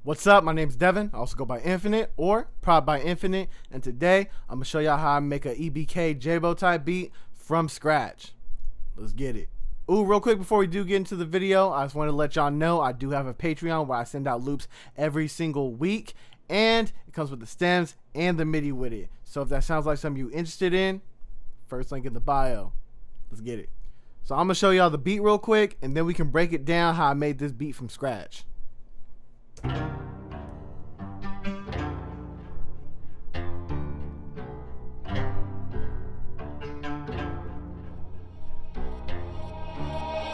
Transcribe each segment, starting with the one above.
What's up? My name's Devin. I also go by Infinite or Prod by Infinite, and today I'm gonna show y'all how I make a EBK JaayBo type beat from scratch. Let's get it. Ooh, real quick before we do get into the video, I just want to let y'all know I do have a Patreon where I send out loops every single week, and it comes with the stems and the MIDI with it. So if that sounds like something you're interested in, first link in the bio. Let's get it. So I'm gonna show y'all the beat real quick, and then we can break it down how I made this beat from scratch.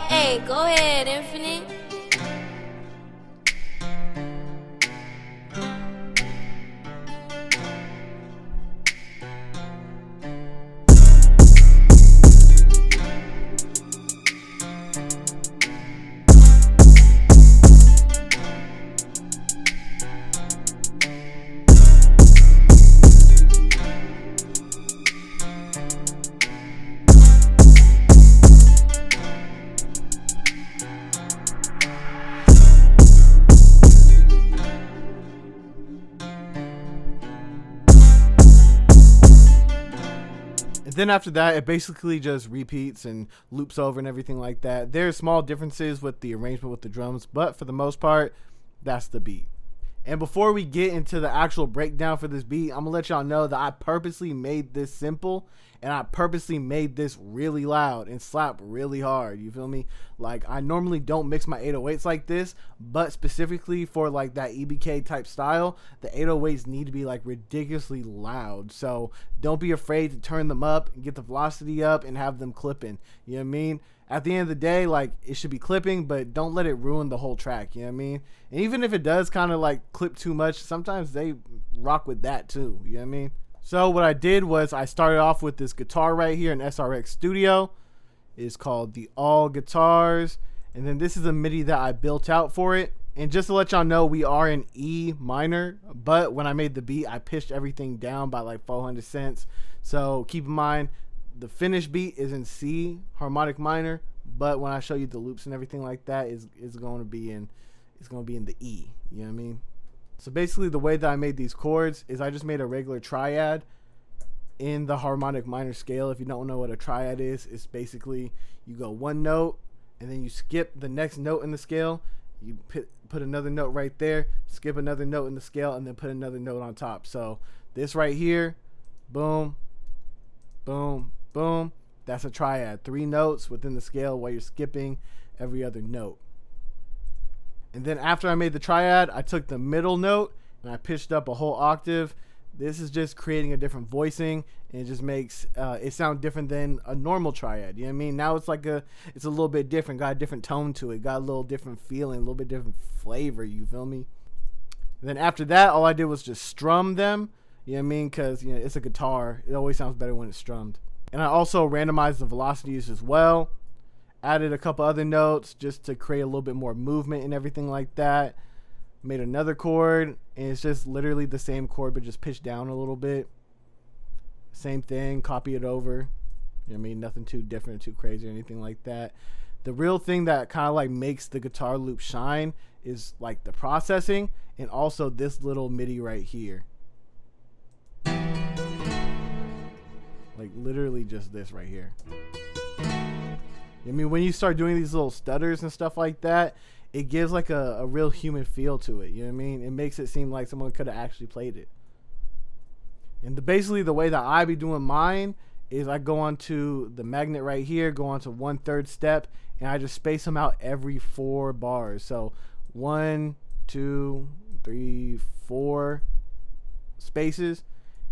Hey, go ahead, Infinite. And then after that, it basically just repeats and loops over and everything like that. There's small differences with the arrangement with the drums, but for the most part, that's the beat. And before we get into the actual breakdown for this beat, I'm gonna let y'all know that I purposely made this simple, and I purposely made this really loud and slap really hard. You feel me? Like, I normally don't mix my 808s like this, but specifically for like that EBK type style, the 808s need to be like ridiculously loud. So don't be afraid to turn them up and get the velocity up and have them clipping. You know what I mean? At the end of the day, like, it should be clipping, but don't let it ruin the whole track. You know what I mean? And even if it does kind of like clip too much, sometimes they rock with that too. You know what I mean? So what I did was I started off with this guitar right here in SRX Studio. It's called the All Guitars. And then this is a MIDI that I built out for it. And just to let y'all know, we are in E minor, but when I made the beat, I pitched everything down by like 400 cents. So keep in mind, the finished beat is in C harmonic minor, but when I show you the loops and everything like that, is going to be in the E. You know what I mean? So basically, the way that I made these chords is I just made a regular triad in the harmonic minor scale. If you don't know what a triad is, it's basically you go one note and then you skip the next note in the scale. You put another note right there, skip another note in the scale, and then put another note on top. So this right here, boom, boom, boom. That's a triad. 3 notes within the scale while you're skipping every other note. And then after I made the triad, I took the middle note and I pitched up a whole octave. This is just creating a different voicing, and it just makes it sound different than a normal triad. You know what I mean? Now it's like it's a little bit different, got a different tone to it, got a little different feeling, a little bit different flavor. You feel me? And then after that, all I did was just strum them. You know what I mean? Because, you know, it's a guitar. It always sounds better when it's strummed. And I also randomized the velocities as well. Added a couple other notes just to create a little bit more movement and everything like that. Made another chord, and it's just literally the same chord but just pitched down a little bit. Same thing, copy it over. You know what I mean? Nothing too different, too crazy or anything like that. The real thing that kind of like makes the guitar loop shine is like the processing, and also this little MIDI right here. Like literally just this right here. I mean, when you start doing these little stutters and stuff like that, it gives like a real human feel to it. You know what I mean? It makes it seem like someone could have actually played it. And basically the way that I be doing mine is I go onto the magnet right here, go onto 1/3 step, and I just space them out every 4 bars. So 1, 2, 3, 4 spaces.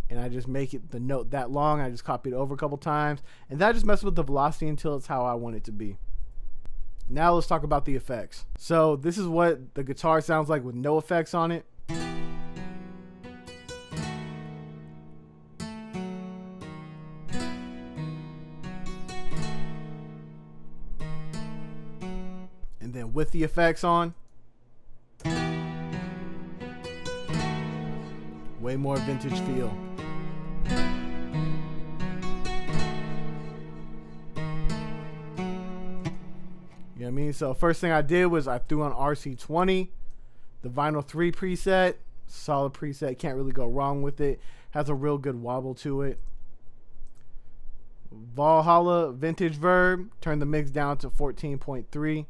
And I just make it the note that long. I just copy it over a couple times, and that just messes with the velocity until it's how I want it to be. Now let's talk about the effects. So this is what the guitar sounds like with no effects on it. And then with the effects on, way more vintage feel. You know what I mean? So first thing I did was I threw on RC20 The Vinyl 3 preset, solid preset, can't really go wrong with it. Has a real good wobble to it. Valhalla Vintage Verb, turned the mix down to 14.3.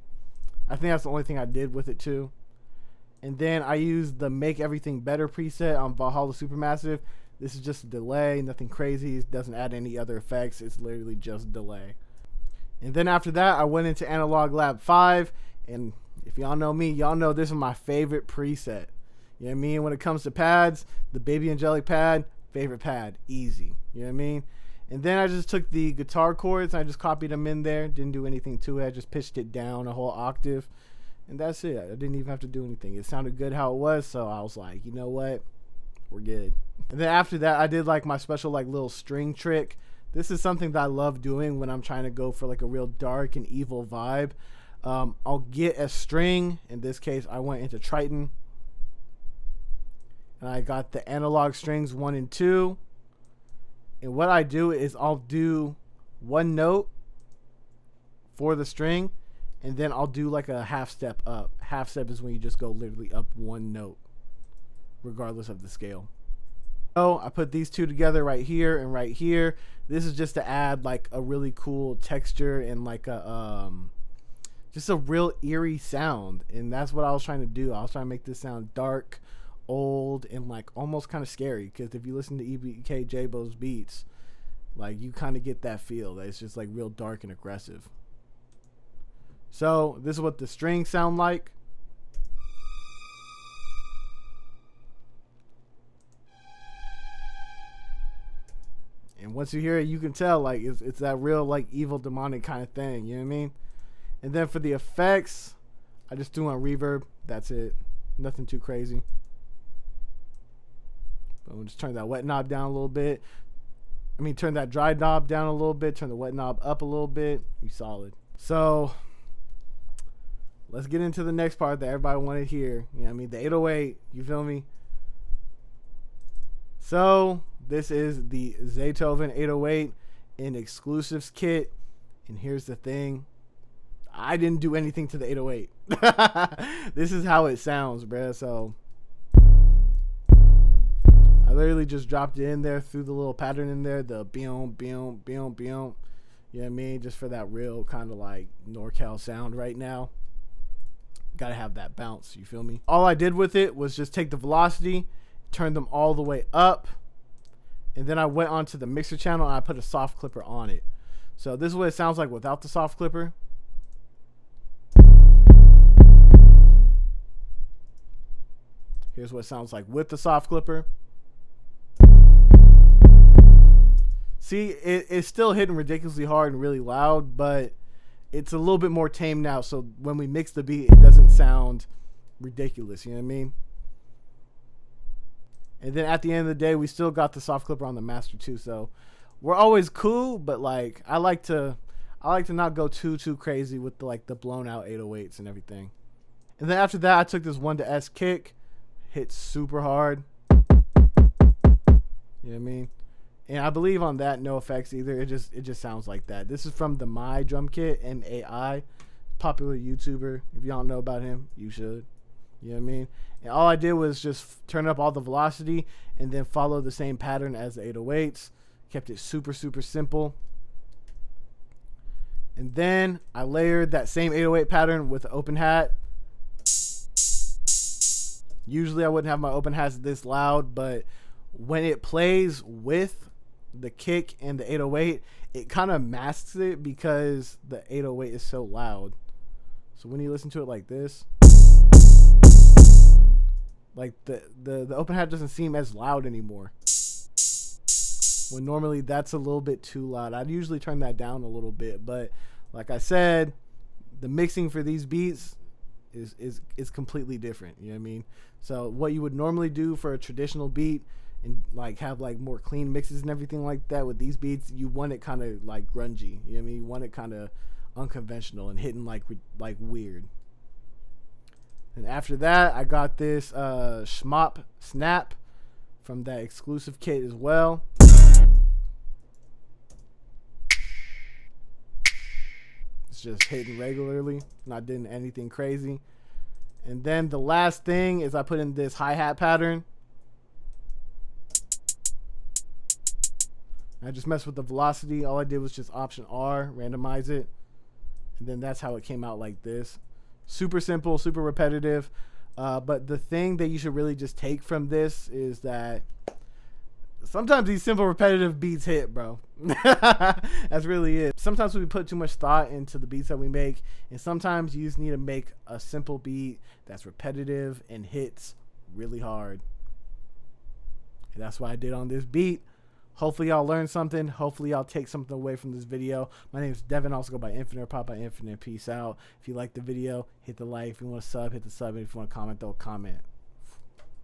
I think that's the only thing I did with it too. And then I used the Make Everything Better preset on Valhalla Supermassive. This is just a delay, nothing crazy. It doesn't add any other effects. It's literally just delay. And then after that, I went into Analog Lab 5. And if y'all know me, y'all know this is my favorite preset. You know what I mean? When it comes to pads, the Baby Angelic pad, favorite pad, easy. You know what I mean? And then I just took the guitar chords and I just copied them in there. Didn't do anything to it. I just pitched it down a whole octave. And that's it. I didn't even have to do anything. It sounded good how it was. So I was like, you know what? We're good. And then after that, I did like my special like little string trick. This is something that I love doing when I'm trying to go for like a real dark and evil vibe. I'll get a string. In this case, I went into Triton. And I got the analog strings 1 and 2. And what I do is I'll do one note for the string, and then I'll do like a half step up. Half step is when you just go literally up one note, regardless of the scale. So I put these two together right here and right here. This is just to add like a really cool texture and like a just a real eerie sound. And that's what I was trying to do. I was trying to make this sound dark, old, and like almost kind of scary, because if you listen to EBK JaayBo's beats, like you kind of get that feel that it's just like real dark and aggressive. So this is what the strings sound like. And once you hear it, you can tell like it's that real like evil demonic kind of thing, you know what I mean? And then for the effects, I just do on reverb. That's it, nothing too crazy. We'll just turn that wet knob down a little bit. I mean, turn that dry knob down a little bit. Turn the wet knob up a little bit. Be solid. So let's get into the next part that everybody wanted here. You know what I mean? The 808. You feel me? So this is the Zaytoven 808 in exclusives kit. And here's the thing. I didn't do anything to the 808. This is how it sounds, bruh. So I literally just dropped it in there, threw the little pattern in there, the beom, beom, beom, beom. You know what I mean? Just for that real kind of like NorCal sound right now. Gotta have that bounce, you feel me? All I did with it was just take the velocity, turn them all the way up, and then I went onto the mixer channel and I put a soft clipper on it. So this is what it sounds like without the soft clipper. Here's what it sounds like with the soft clipper. See, it's still hitting ridiculously hard and really loud, but it's a little bit more tame now. So when we mix the beat, it doesn't sound ridiculous. You know what I mean? And then at the end of the day, we still got the soft clipper on the master too. So we're always cool, but like I like to not go too crazy with the like the blown out 808s and everything. And then after that, I took this 1 to S kick, hit super hard. You know what I mean? And I believe on that, no effects either. It just sounds like that. This is from the My Drum Kit, MAI, popular YouTuber. If you don't know about him, you should. You know what I mean? And all I did was just turn up all the velocity and then follow the same pattern as the 808s. Kept it super simple. And then I layered that same 808 pattern with the open hat. Usually I wouldn't have my open hats this loud, but when it plays with the kick and the 808, it kind of masks it because the 808 is so loud. So when you listen to it like this, like the open hat doesn't seem as loud anymore. When normally that's a little bit too loud. I'd usually turn that down a little bit, but like I said, the mixing for these beats is completely different. You know what I mean? So what you would normally do for a traditional beat and like have like more clean mixes and everything like that, with these beats, you want it kind of like grungy. You know what I mean? You want it kind of unconventional and hitting like weird. And after that, I got this Schmop Snap from that exclusive kit as well. It's just hitting regularly, not doing anything crazy. And then the last thing is I put in this hi-hat pattern. I just messed with the velocity. All I did was just Option R, randomize it. And then that's how it came out like this. Super simple, super repetitive. But the thing that you should really just take from this is that sometimes these simple repetitive beats hit, bro. That's really it. Sometimes we put too much thought into the beats that we make, and sometimes you just need to make a simple beat that's repetitive and hits really hard. And that's what I did on this beat. Hopefully y'all learned something. Hopefully y'all take something away from this video. My name is Devin. I also go by Infinite or Pop by Infinite. Peace out. If you like the video, hit the like. If you want to sub, hit the sub. And if you want to comment, throw a comment.